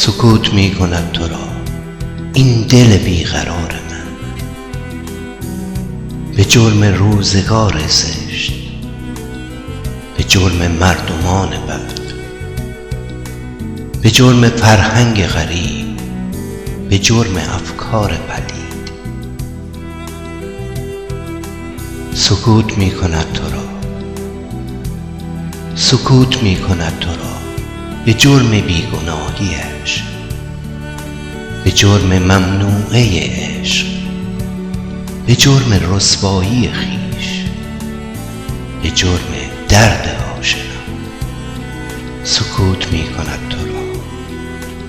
سکوت می کند تو را این دل بیقرار من، به جرم روزگار زشت، به جرم مردمان بد، به جرم فرهنگ غریب، به جرم افکار پلید. سکوت می کند تو را، سکوت می کند تو را به جرم بیگناهیش، به جرم ممنوعه عشق، به جرم رسوایی خویش، به جرم درد آشنا. سکوت می کند تو را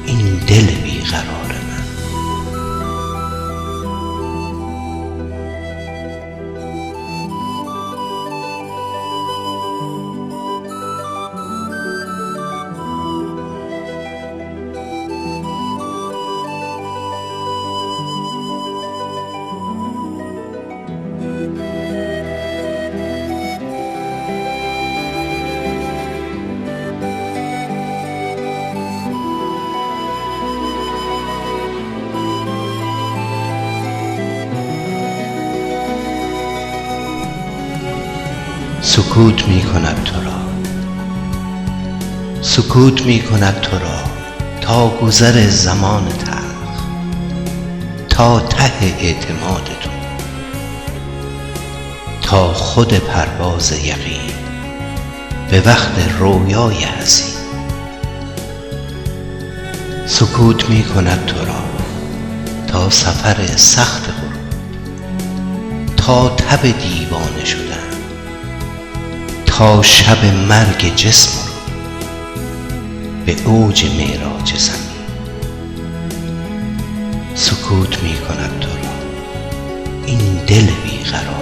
این دل بیقرار من. سکوت می کند تو را، سکوت می کند تو را تا گذر زمان تلخ، تا ته اعتماد تو، تا خود پرواز یقین به وقت رویای حزین. سکوت می کند تو را تا سفر سخت غرور، تا تب دیوانه شدن، تا شب مرگ جسم رو به اوج معراج زمین. سکوت می کند تو را این دل بیقرار